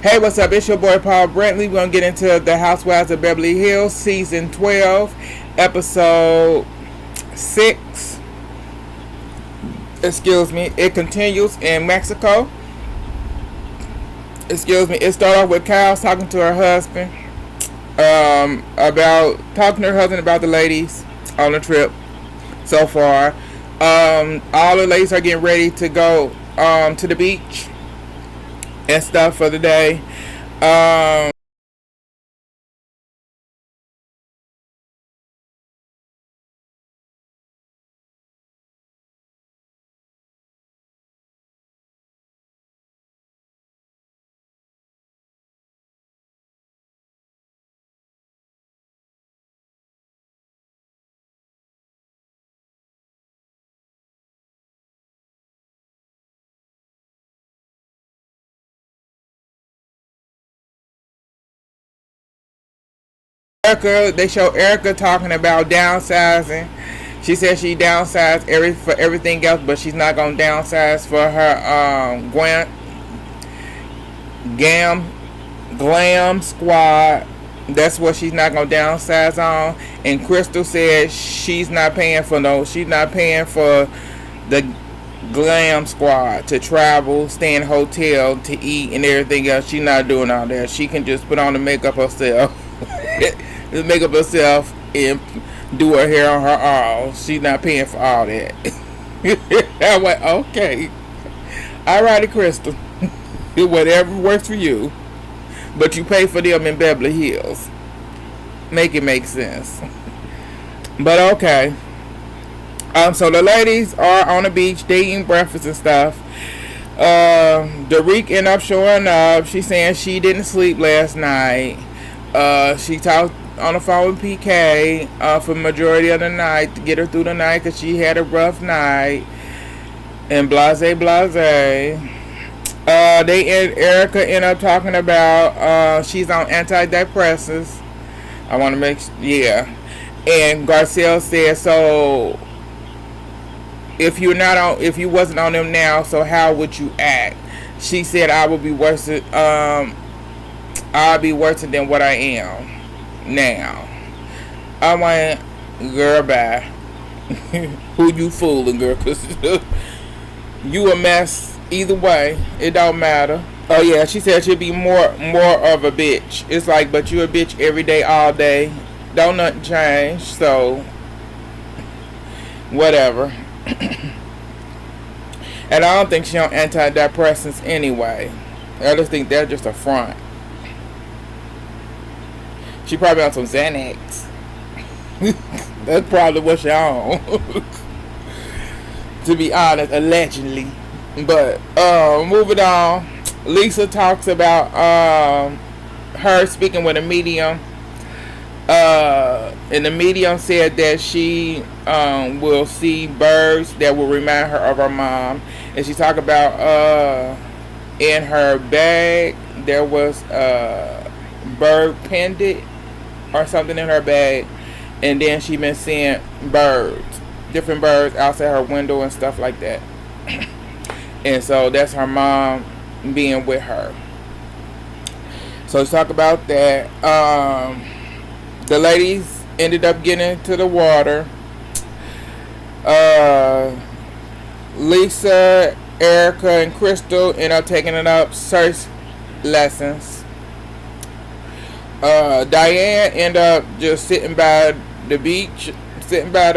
Hey, what's up? It's your boy Paul Brentley. We're going to get into the Housewives of Beverly Hills, Season 12, Episode 6. Excuse me. It continues in Mexico. Excuse me. It started off with Kyle talking to her husband about the ladies on the trip so far. All the ladies are getting ready to go to the beach and stuff for the day. Um, Erica, they show Erica talking about downsizing. She said she downsized for everything else, but she's not gonna downsize for her gam glam squad. That's what she's not gonna downsize on. And Crystal said she's not paying for the glam squad to travel, stay in a hotel, to eat and everything else. She's not doing all that. She can just put on the makeup herself. Just make up herself and do her hair on her own. She's not paying for all that. I went, okay. Alrighty, Crystal. Whatever works for you. But you pay for them in Beverly Hills. Make it make sense. But okay. So the ladies are on the beach, they eating breakfast and stuff. Derek ended up showing up. She's saying she didn't sleep last night. She talked on the phone with PK for the majority of the night to get her through the night because she had a rough night. And blase. Erica ended up talking about she's on antidepressants. I want to yeah. And Garcelle said, so if you wasn't on them now, so how would you act? She said, I would be worse. I'll be worse than what I am now. I went, girl, bye. Who you fooling, girl? Cause you a mess either way. It don't matter. Oh yeah, she said she'd be more of a bitch. It's like, but you a bitch every day, all day. Don't nothing change. So whatever. And I don't think she on antidepressants anyway. I just think they're just a front. She probably on some Xanax. That's probably what she on. To be honest, allegedly. But moving on. Lisa talks about her speaking with a medium. And the medium said that she will see birds that will remind her of her mom. And she talked about in her bag there was a bird pendant or something in her bag, and then she been seeing different birds outside her window and stuff like that. And so that's her mom being with her. So let's talk about that. The ladies ended up getting into the water. Lisa, Erica, and Crystal ended up taking it up search lessons. Diane ended up just sitting by the beach, by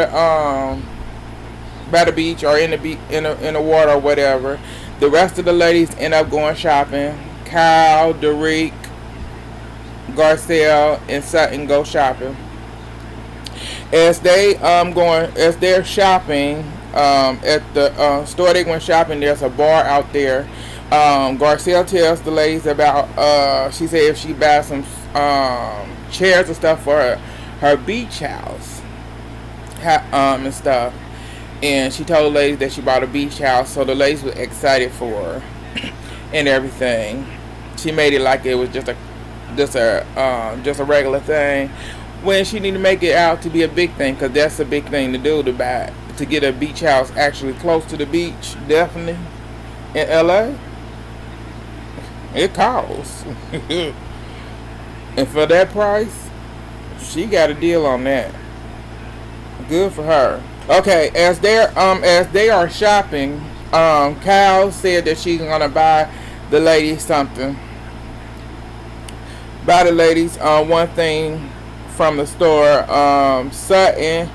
the beach or in the water or whatever. The rest of the ladies end up going shopping. Kyle, Derek, Garcelle, and Sutton go shopping. As they're shopping at the store they went shopping, there's a bar out there. Garcelle tells the ladies about she said if she buys some chairs and stuff for her beach house and stuff, and she told the ladies that she bought a beach house, so the ladies were excited for her and everything. She made it like it was just a regular thing, when she need to make it out to be a big thing, because that's a big thing to do, to get a beach house actually close to the beach, definitely in LA. It costs. And for that price, she got a deal on that. Good for her. Okay, as they are shopping, Kyle said that she's gonna buy the ladies something. Buy the ladies one thing from the store. Sutton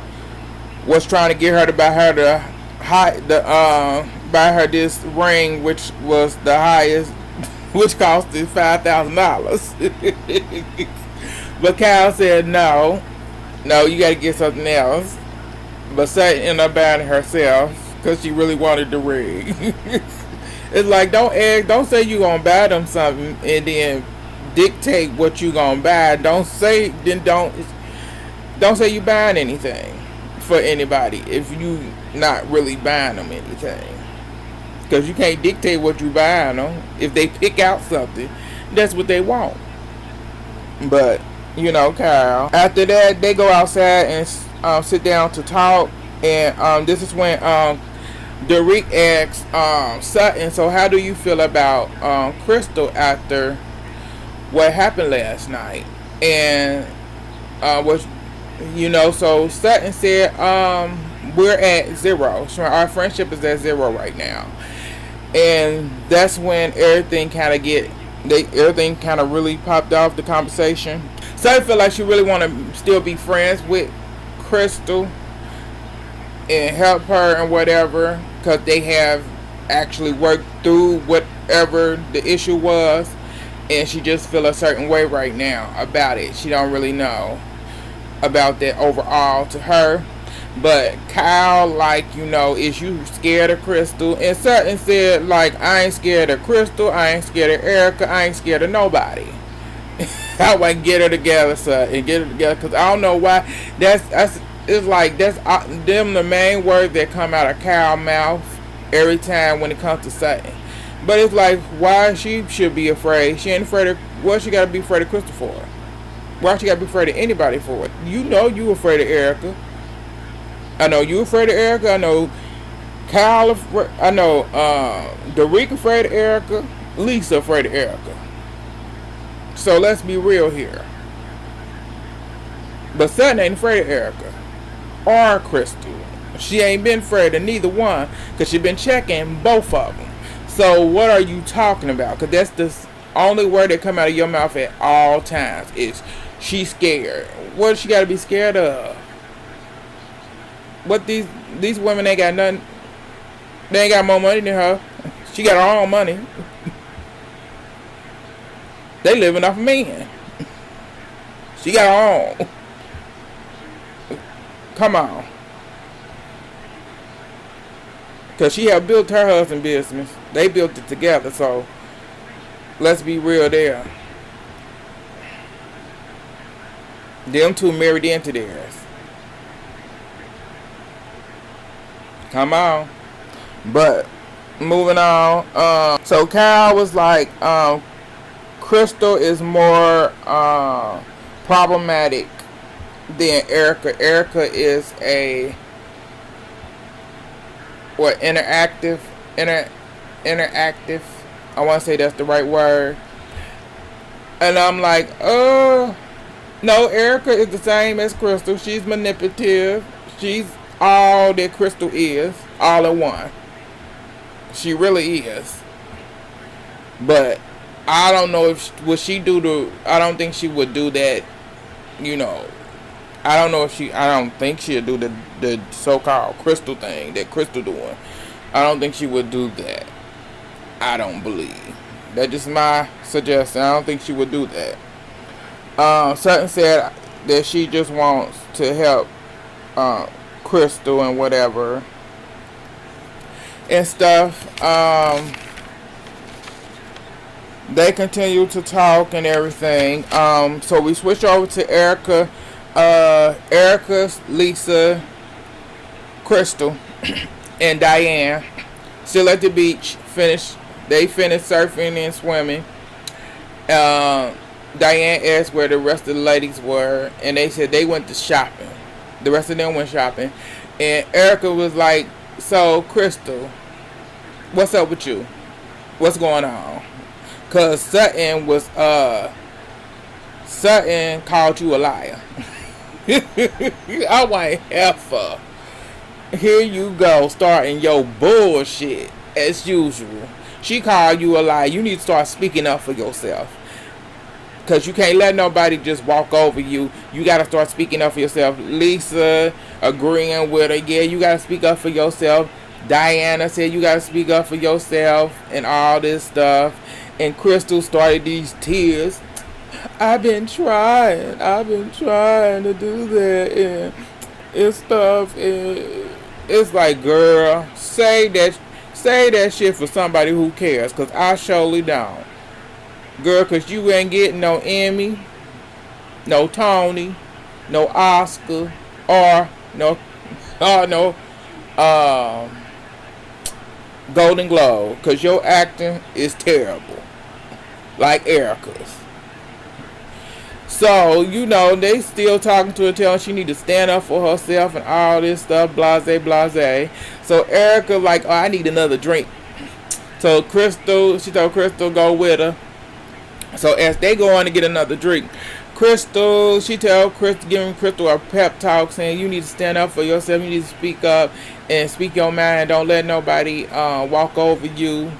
was trying to get her to buy her buy her this ring, which was the highest, which costed $5,000. But Kyle said no, you got to get something else. But Sutton ended up buying it herself because she really wanted the ring. It's like, don't say you gonna buy them something and then dictate what you gonna buy. Don't say you buying anything for anybody if you not really buying them anything. Because you can't dictate what you buying them. If they pick out something, that's what they want. But Kyle. After that, they go outside and sit down to talk. And this is when Derek asks Sutton, so how do you feel about Crystal after what happened last night? And so Sutton said, we're at 0. So our friendship is at 0 right now. And that's when everything kind of really popped off the conversation. Sutton feel like she really want to still be friends with Crystal and help her and whatever, because they have actually worked through whatever the issue was, and she just feel a certain way right now about it. She don't really know about that overall to her. But Kyle, is you scared of Crystal? And Sutton said, I ain't scared of Crystal, I ain't scared of Erica, I ain't scared of nobody. I want to get her together, Sutton, get her together, because I don't know why. That's them the main words that come out of Kyle's mouth every time when it comes to Sutton. But it's like, why she should be afraid? She ain't afraid of, what she got to be afraid of Crystal for? Why she got to be afraid of anybody for it? You afraid of Erica. I know you afraid of Erica. I know Kyle, I know Derek afraid of Erica. Lisa afraid of Erica. So let's be real here. But Sutton ain't afraid of Erica or Crystal. She ain't been afraid of neither one because she been checking both of them. So what are you talking about? Because that's the only word that come out of your mouth at all times is she's scared. What does she got to be scared of? What these women ain't got nothing. They ain't got more money than her. She got her own money. They living off men. She got her own. Come on. Because she had built her husband business. They built it together. So let's be real there. Them two married into theirs. Come on. But moving on. So Kyle was like, Crystal is more problematic than Erica. Erica is a interactive. I want to say that's the right word. And I'm like, no, Erica is the same as Crystal. She's manipulative. She's all that Crystal is, all in one. She really is. But I don't know if I don't think she would do that. I don't think she'll do the so-called Crystal thing that Crystal doing. I don't think she would do that. I don't believe. That's just my suggestion. I don't think she would do that. Sutton said that she just wants to help Crystal and whatever and stuff. They continue to talk and everything. So we switch over to Erica. Erica, Lisa, Crystal, and Diane still at the beach. They finished surfing and swimming. Diane asked where the rest of the ladies were, and they said they went to shopping. The rest of them went shopping. And Erica was like, so Crystal, what's up with you? What's going on? Cause Sutton called you a liar. I want heifer. Here you go, starting your bullshit as usual. She called you a liar. You need to start speaking up for yourself. Because you can't let nobody just walk over you. You got to start speaking up for yourself. Lisa agreeing with her. Yeah, you got to speak up for yourself. Diana said you got to speak up for yourself and all this stuff. And Crystal started these tears. I've been trying to do that and stuff. And it's like, girl, say that shit for somebody who cares. Because I surely don't. Girl, because you ain't getting no Emmy, no Tony, no Oscar, or no Golden Globe. Because your acting is terrible. Like Erica's. So, they still talking to her, telling she need to stand up for herself and all this stuff, blase, blase. So, Erica like, oh, I need another drink. So, she told Crystal go with her. So, as they go on to get another drink, she tell Crystal, giving Crystal a pep talk, saying you need to stand up for yourself, you need to speak up and speak your mind, don't let nobody walk over you,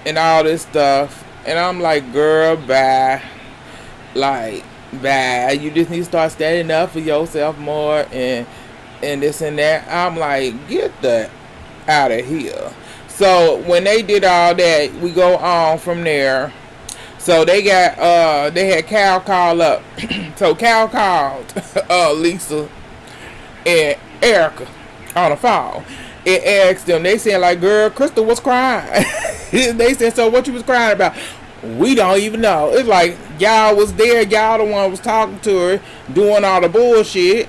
and all this stuff. And I'm like, girl, bye. Like, bad. You just need to start standing up for yourself more and this and that. I'm like, get the out of here. So when they did all that, we go on from there. So they had Cal call up. So Cal called Lisa and Erica on the phone and asked them. They said like, girl, Crystal was crying. They said, so what you was crying about? We don't even know. It's like y'all was there. Y'all the one was talking to her, doing all the bullshit.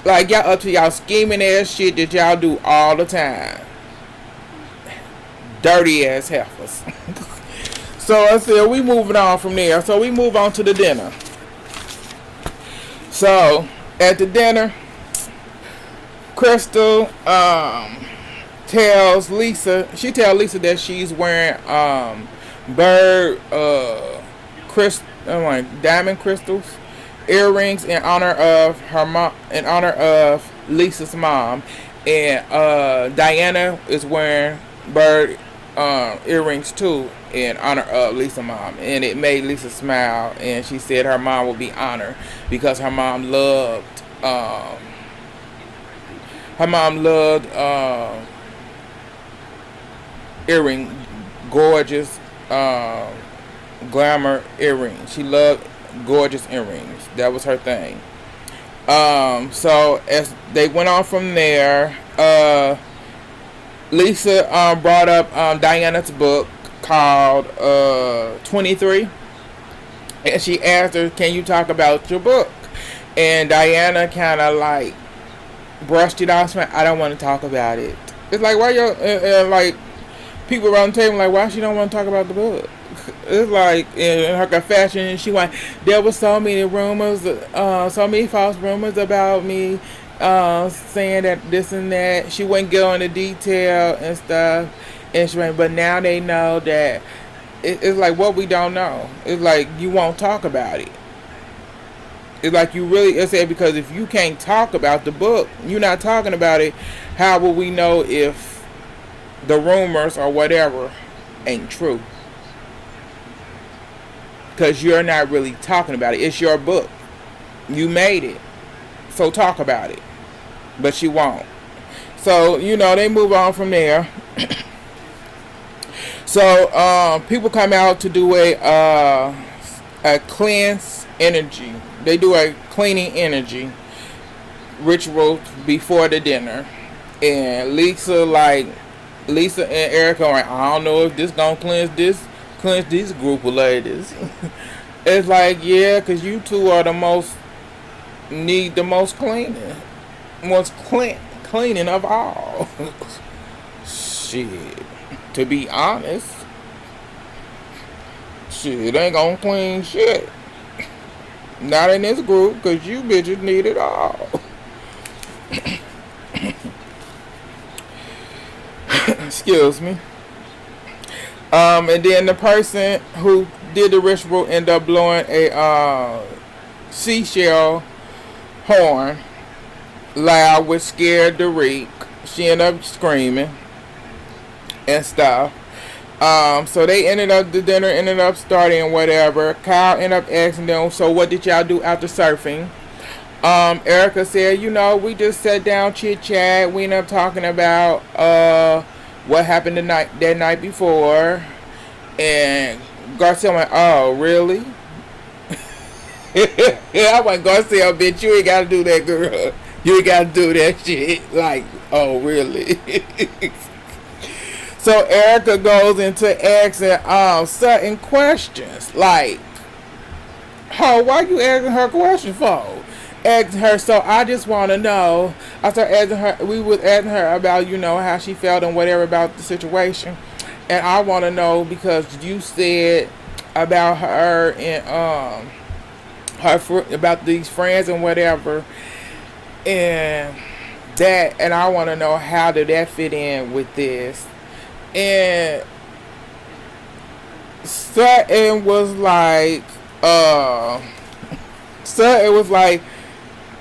Like y'all up to y'all scheming ass shit that y'all do all the time. Dirty ass heifers. So I said we moving on from there. So we move on to the dinner. So at the dinner, Crystal tells Lisa. She tells Lisa that she's wearing diamond crystals earrings in honor of her mom, in honor of Lisa's mom, and Diana is wearing bird earrings too in honor of Lisa's mom, and it made Lisa smile, and she said her mom will be honored because her mom loved earring, gorgeous glamour earrings. She loved gorgeous earrings. That was her thing. So as they went on from there, Lisa brought up Diana's book called 23, and she asked her, can you talk about your book? And Diana kind of like brushed it off. I don't want to talk about it. It's like, why you like people around the table like, why she don't want to talk about the book? It's like in her confession, she went, there was so many rumors, so many false rumors about me, saying that this and that. She wouldn't go into detail and stuff, and she went, but now they know that it's like what we don't know. It's like you won't talk about it. It's like you really, it's said, because if you can't talk about the book, you're not talking about it, how will we know if the rumors or whatever ain't true? Because you're not really talking about it. It's your book. You made it. So talk about it. But she won't. So, they move on from there. So, people come out to do a cleanse energy. They do a cleaning energy ritual before the dinner. And Lisa and Erica are like, I don't know if this gonna cleanse this group of ladies. It's like, yeah, because you two are need the most cleaning. Cleaning of all. Shit. To be honest, shit ain't gonna clean shit. Not in this group, because you bitches need it all. Excuse me. And then the person who did the ritual ended up blowing a seashell horn loud, which scared the reek. She ended up screaming and stuff. So they ended up, the dinner ended up starting, whatever. Kyle ended up asking them, so what did y'all do after surfing? Erica said, we just sat down, chit chat. We ended up talking about what happened that night before. And Garcia went, oh, really? I went, Garcia, bitch, you ain't gotta do that, girl. You ain't gotta do that shit. Like, oh, really? So Erica goes into asking certain questions. Like, why you asking her questions for? Asking her, so I just want to know. I started asking her, we was asking her about, how she felt and whatever about the situation. And I want to know because you said about her and about these friends and whatever. And I want to know, how did that fit in with this? And Sutton was like,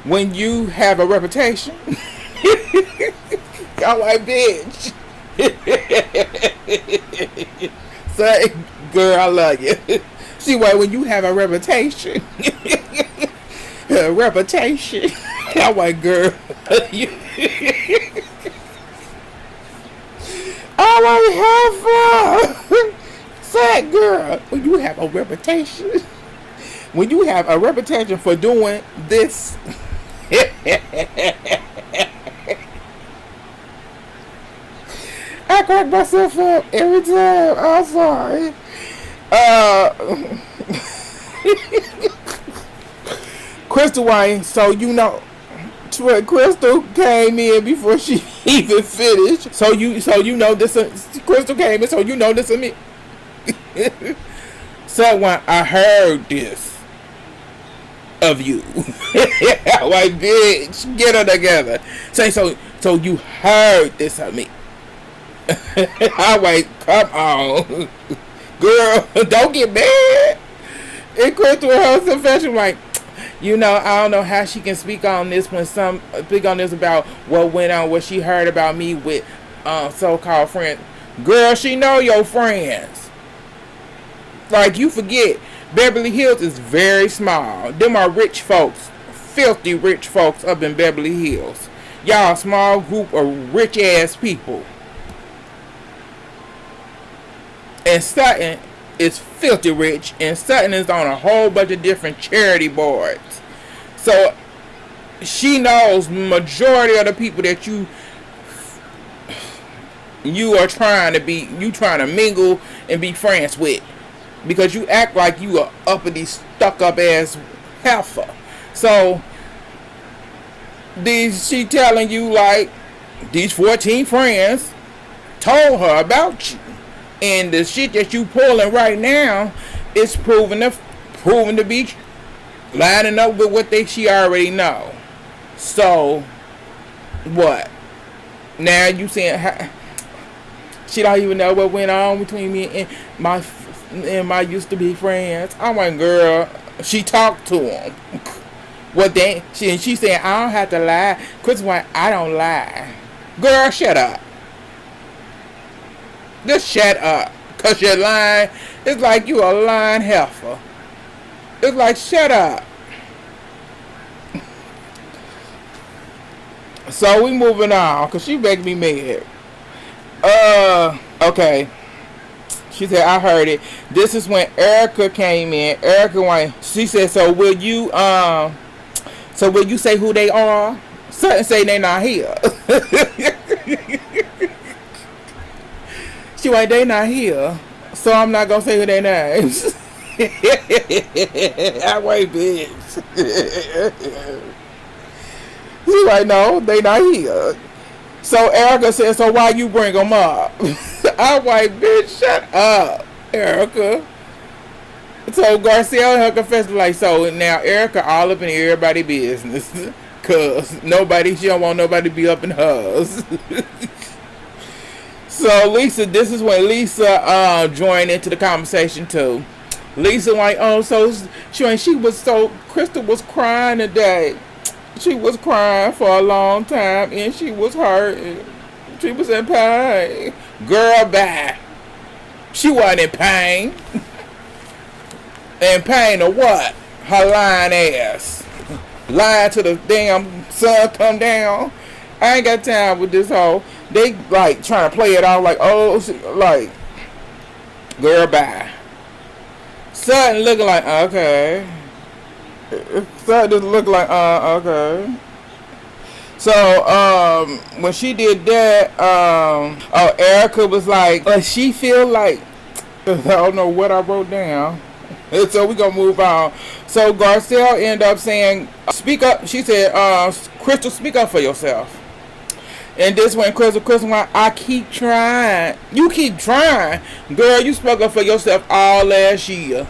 when you have a reputation, I'm like, bitch. Sutton, girl, I love you. See why when you have a reputation, I'm like, girl, I like, have fun. Sad girl, when you have a reputation. When you have a reputation for doing this. I crack myself up every time. I'm sorry. Crystal Wayne, so Crystal came in before she even finished. So you know this. Crystal came in, so you know this is me. Someone, I heard this of you. Like, bitch, get her together. Say so you heard this of me. I like, come on, girl, don't get mad. And Crystal, her confession, like, I don't know how she can speak on this about what went on, what she heard about me with so-called friends. Girl, she know your friends. Like, you forget, Beverly Hills is very small. Them are rich folks, filthy rich folks up in Beverly Hills. Y'all a small group of rich ass people. And Sutton is filthy rich, and Sutton is on a whole bunch of different charity boards. So she knows majority of the people that you are trying to mingle and be friends with, because you act like you are uppity, stuck up ass heifer. So she telling you, like, these 14 friends told her about you. And the shit that you pulling right now is proven to be lining up with what she already know. So what? Now you saying she don't even know what went on between me and my used to be friends. I'm like, girl, she talked to him. What they? She saying, I don't have to lie. Chris went, I don't lie. Girl, shut up. Just shut up. Cause you're lying. It's like you a lying heifer. It's like, shut up. So we moving on, cause she make me mad. Okay. She said, I heard it. This is when Erica came in. She said, so will you say who they are? Certain say they not here. She like, they not here, so I'm not gonna say who their names. I wait, bitch. She like, no, they not here. So Erica said, so why you bring them up? I'm like, bitch, shut up, Erica. So Garcia and her confessor like, so now Erica all up in everybody's business. Cause she don't want nobody to be up in hers. So Lisa, this is when Lisa joined into the conversation too. Lisa like, oh, so she was so Crystal was crying today. She was crying for a long time and she was hurt. She was in pain. Girl, bye. She wasn't in pain. In pain of what? Her lying ass. Lying to the damn sun come down. I ain't got time with this whole. They like trying to play it out like, oh, like, girl, bye. Sutton looking like, okay. Sutton just look like, okay. So, when she did that, oh, Erica was like, she feel like, I don't know what I wrote down. So we gonna move on. So Garcelle ended up saying, speak up. She said, Crystal, speak up for yourself. And this when Crystal like, I keep trying. You keep trying. Girl, you spoke up for yourself all last year.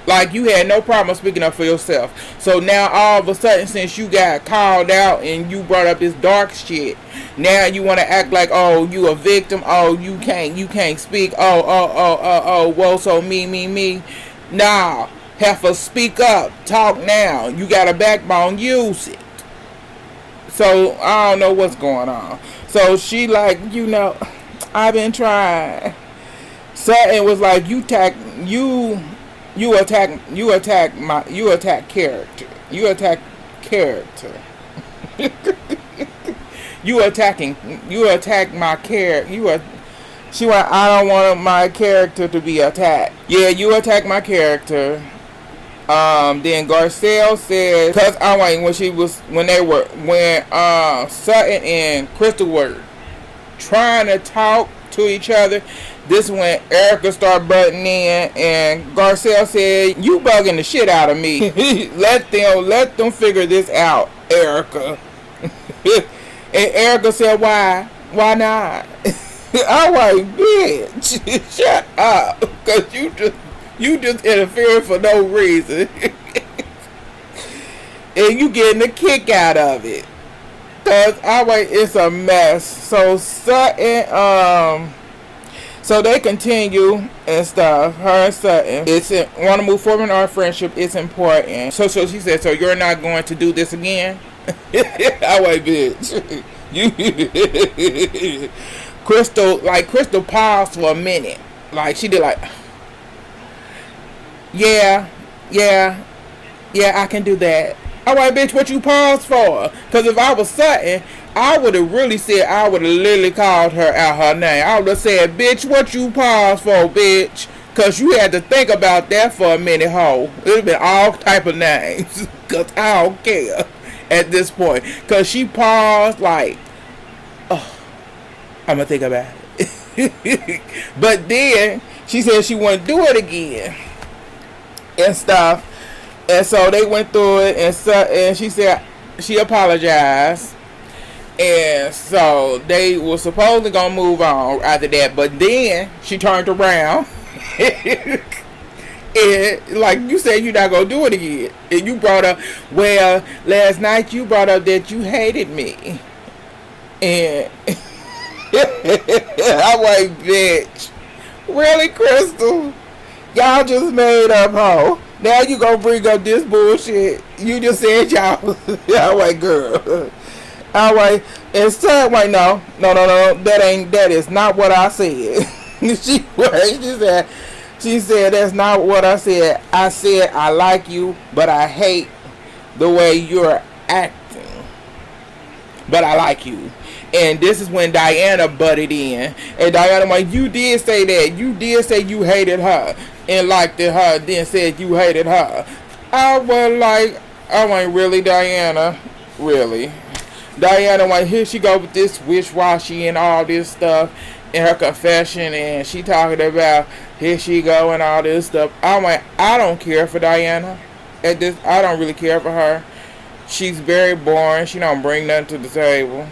Like, you had no problem speaking up for yourself. So now all of a sudden, since you got called out and you brought up this dark shit, now you want to act like, oh, you a victim. Oh, you can't speak. Oh, whoa, so me. Nah, heifer, speak up. Talk now. You got a backbone. Use it. So I don't know what's going on. So she like, I've been trying. Sutton was like, you attack character. You attack character. You attack my character. She went, I don't want my character to be attacked. Yeah, you attack my character. Then Garcelle said, cause I like when Sutton and Crystal were trying to talk to each other. This when Erica started butting in, and Garcelle said, "You bugging the shit out of me. let them figure this out, Erica." And Erica said, "Why? Why not?" I'm like, "Bitch, shut up, cause you just interfering for no reason, and you getting a kick out of it." Cause I'm like, it's a mess. So Sutton, so they continue and stuff. Her and Sutton, want to move forward in our friendship. It's important. So she said, so you're not going to do this again? I like, bitch. You Crystal paused for a minute. Like she did like, yeah, I can do that. All right, bitch, what you paused for? Because if I was Sutton, I would have really said, I would have literally called her out her name. I would have said, bitch, what you paused for, bitch? Because you had to think about that for a minute, ho. It would have been all type of names. Because I don't care at this point. Because she paused like, oh, I'm going to think about it. But then she said she wouldn't do it again and stuff. And so they went through it, and she said she apologized. And so they were supposedly going to move on after that. But then she turned around. And like you said, you're not going to do it again. And you brought up, well, last night you brought up that you hated me. And I'm like, bitch. Really, Crystal? Y'all just made up, ho. Now you gonna bring up this bullshit. You just said y'all. I'm like, girl. I'm like, and Sutton like, no. That is not what I said. She said that's not what I said. I said I like you, but I hate the way you're acting. But I like you. And this is when Diana butted in. And Diana like, you did say that. You did say you hated her and liked her, then said you hated her. I was like, I went, really, Diana? Really? Diana went, here she go with this wish-washy and all this stuff in her confession, and she talking about here she go and all this stuff. I went, I don't care for Diana. I don't really care for her. She's very boring. She don't bring nothing to the table.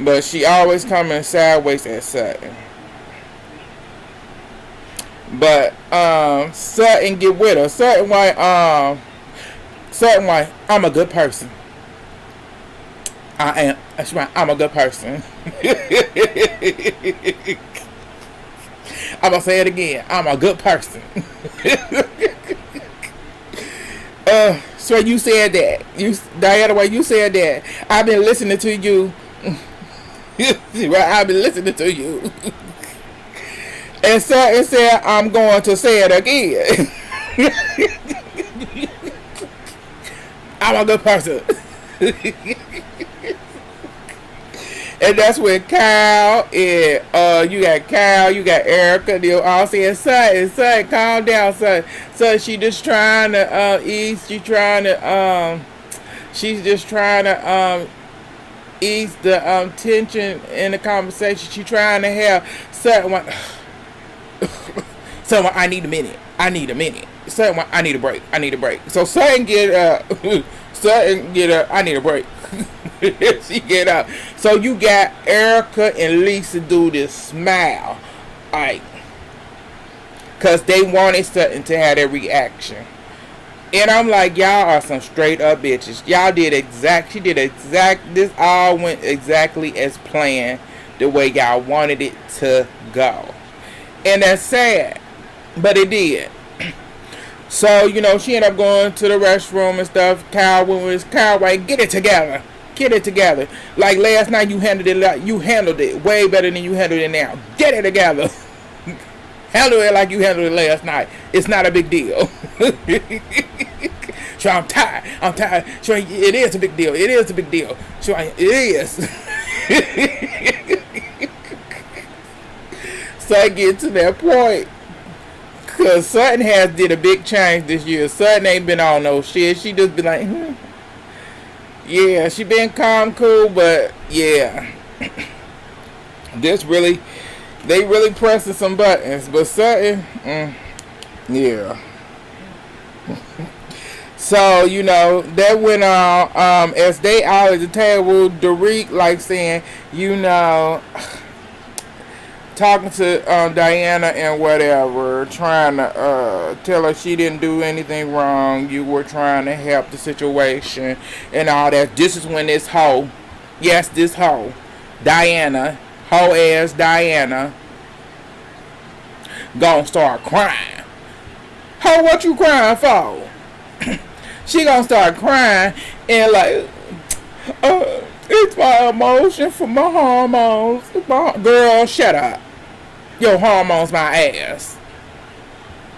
But she always coming sideways at Sutton. But Sutton get with her. Sutton like, I'm a good person. I'm a good person. I'm gonna say it again. I'm a good person. So you said that. Diana, when you said that, I've been listening to you. Well, I've been listening to you. And so it said, I'm going to say it again. I'm a good person. And that's when Kyle and you got Kyle, you got Erica, they all saying, son, calm down, son. So she just trying to ease, she's just trying to ease the tension in the conversation. She trying to have someone. Someone, I need a minute. Someone, I need a break. So Sutton get up. I need a break. She get up. So you got Erica and Lisa do this smile. Like, cause they wanted Sutton to have their reaction. And I'm like, y'all are some straight up bitches. This all went exactly as planned, the way y'all wanted it to go. And that's sad, but it did. So, she ended up going to the restroom and stuff. Kyle like, get it together. Like last night you handled it way better than you handled it now. Get it together. Handle it like you handled it last night. It's not a big deal. So I'm tired. So it is a big deal. So it is. So I get to that point. Cause Sutton has did a big change this year. Sutton ain't been on no shit. She just be like, yeah, she been calm, cool, but yeah. They really pressing some buttons. But Sutton, yeah. So, that went on, as they out at the table, Derek like saying, talking to Diana and whatever, trying to tell her she didn't do anything wrong. You were trying to help the situation and all that. This is when this hoe, Diana, hoe-ass Diana, gonna start crying. Ho, what you crying for? She gonna start crying and like, it's my emotion for my hormones. Girl, shut up. Your hormones my ass.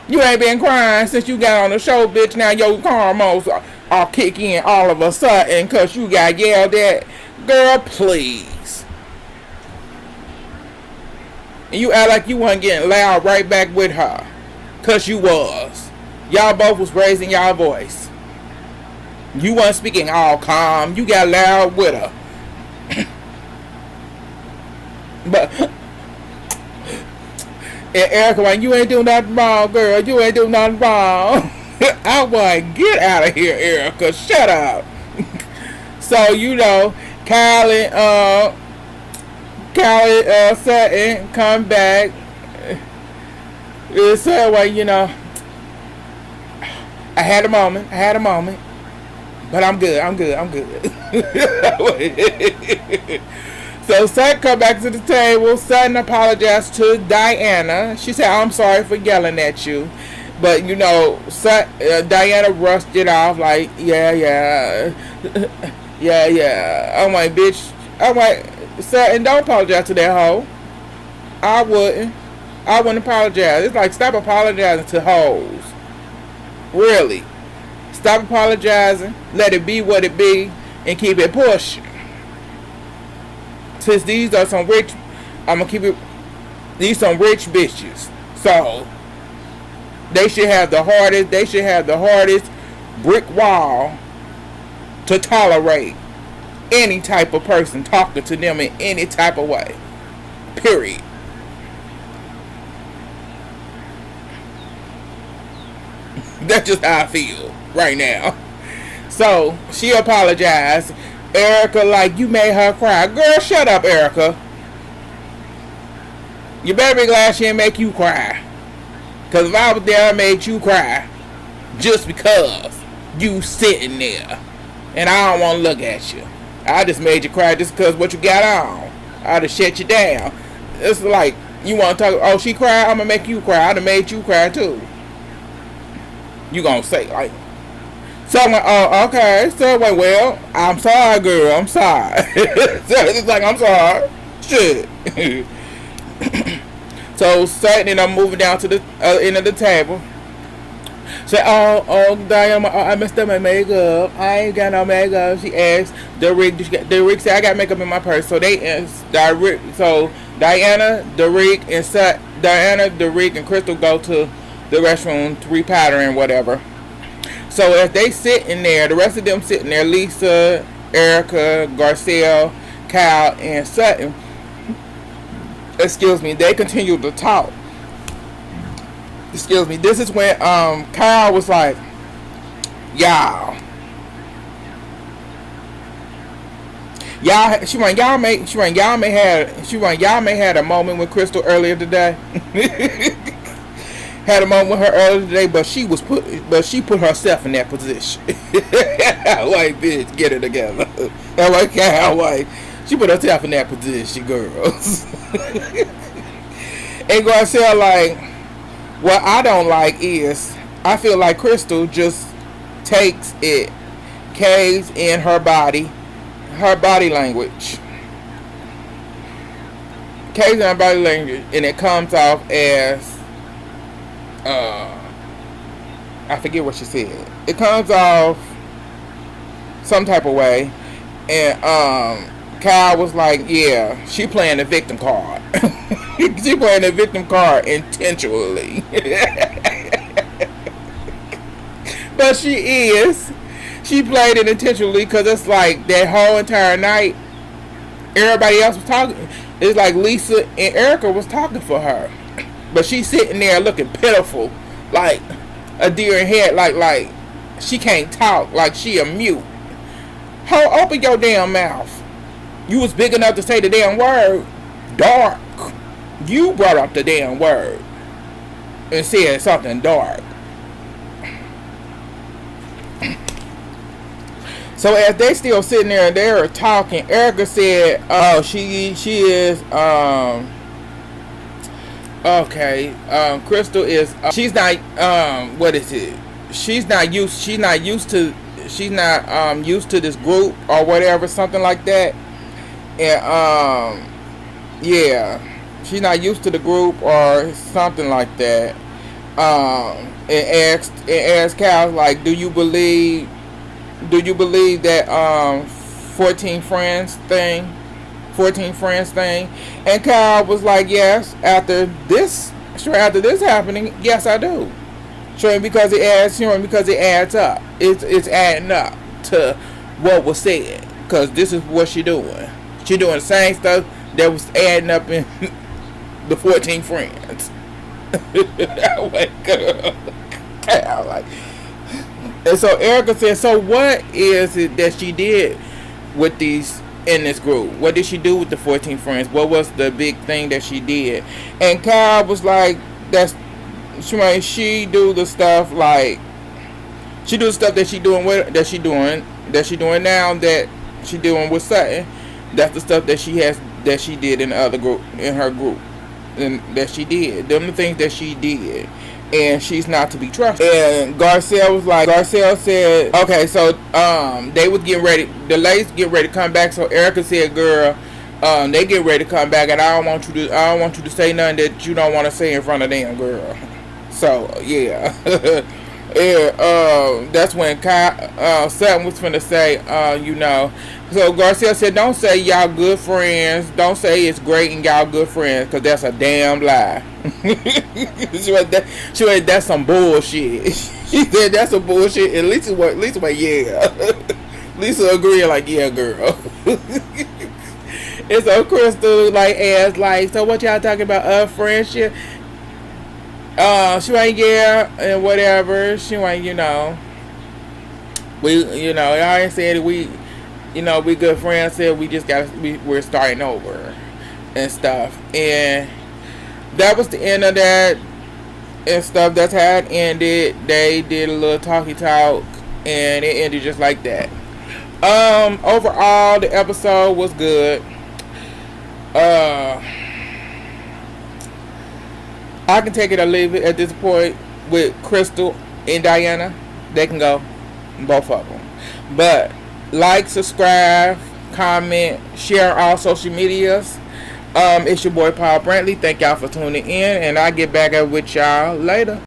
You ain't been crying since you got on the show, bitch. Now your hormones are kicking in all of a sudden because you got yelled at. Girl, please. And you act like you wasn't getting loud right back with her. Because you was. Y'all both was raising y'all voice. You wasn't speaking all calm. You got loud with her. But and Erica, like, you ain't doing nothing wrong, girl. You ain't doing nothing wrong. I want to get out of here, Erica. Shut up. So, Kyle and Sutton come back. It's well, I had a moment. But I'm good. So Sutton come back to the table. Sutton apologized to Diana. She said, I'm sorry for yelling at you. But, Diana rushed it off like, yeah. I'm like, bitch. I'm like, Sutton, don't apologize to that hoe. I wouldn't apologize. It's like, stop apologizing to hoes. Really. Stop apologizing. Let it be what it be. And keep it pushing. Since these are some rich, these some rich bitches. So, they should have the hardest brick wall to tolerate any type of person talking to them in any type of way. Period. That's just how I feel right now. So, she apologized. Erica, like, you made her cry. Girl, shut up, Erica. You better be glad she didn't make you cry. Because if I was there, I made you cry. Just because you sitting there. And I don't want to look at you. I just made you cry just because what you got on. I'd have shut you down. It's like, you want to talk, oh, she cried, I'm going to make you cry. I'd have made you cry too. You going to say, like, so I'm like, oh, okay. So like, well, I'm sorry, girl. I'm sorry. So it's like, I'm sorry. Shit. So Satan, I'm moving down to the other end of the table. Say, oh, Diana, I messed up my makeup. I ain't got no makeup. She asked Derek said I got makeup in my purse. So they asked so Diana, Derek, and Crystal go to the restroom to repowder and whatever. So as they sitting there, the rest of them sitting there, Lisa, Erica, Garcelle, Kyle, and Sutton, they continue to talk. This is when Kyle was like, y'all may had a moment with Crystal earlier today. Had a moment with her earlier today, but she put herself in that position. Like, bitch, get it together. I'm like, Kyle, like, she put herself in that position, girls. And Garcelle like, what I don't like is, I feel like Crystal just takes it, caves in her body language. Caves in her body language, and it comes off as, I forget what she said. It comes off some type of way, and Kyle was like, yeah, she playing the victim card. She playing the victim card intentionally. But she played it intentionally because it's like that whole entire night everybody else was talking. It's like Lisa and Erica was talking for her, but she's sitting there looking pitiful, like a deer in head, like she can't talk, like she a mute. Ho, open your damn mouth. You was big enough to say the damn word dark. You brought up the damn word and said something dark. So as they still sitting there and they were talking, Erica said, "Oh, she is okay. Crystal is she's not what is it? She's not used to this group or whatever, something like that. And yeah, she's not used to the group or something like that. And asked Cal, like, do you believe that 14 friends thing? And Kyle was like, yes, after this happening, yes, I do. Sure, because it adds up. It's adding up to what was said. Because this is what she doing. She doing the same stuff that was adding up in the 14 friends. Kyle, like. And so Erica said, so what is it that she did with these in this group? What did she do with the 14 friends? What was the big thing that she did? And Kyle was like, she do the stuff like, she do the stuff that she doing now that she doing with Sutton. That's the stuff that she did in the other group, in her group, and that she did. Them the things that she did. And she's not to be trusted. And Garcelle said, okay, so they was getting ready, the ladies get ready to come back. So Erica said, girl, they get ready to come back, and I don't want you to say nothing that you don't want to say in front of them, girl. So yeah. Yeah, that's when Sutton was finna say, So Garcelle said, don't say y'all good friends. Don't say it's great and y'all good friends, because that's a damn lie. She went, that's some bullshit. She said, that's some bullshit. And Lisa went, yeah. Lisa agreed, like, yeah, girl. And so Crystal, asked, so what y'all talking about, friendship? She went, yeah, and whatever. She went, I ain't said we good friends. Said we just we're starting over and stuff. And that was the end of that and stuff. That's how it ended. They did a little talky talk, and it ended just like that. Overall, the episode was good. Uh, I can take it or leave it at this point with Crystal and Diana. They can go, both of them. But like, subscribe, comment, share all social medias. It's your boy Paul Brantley. Thank y'all for tuning in, and I'll get back up with y'all later.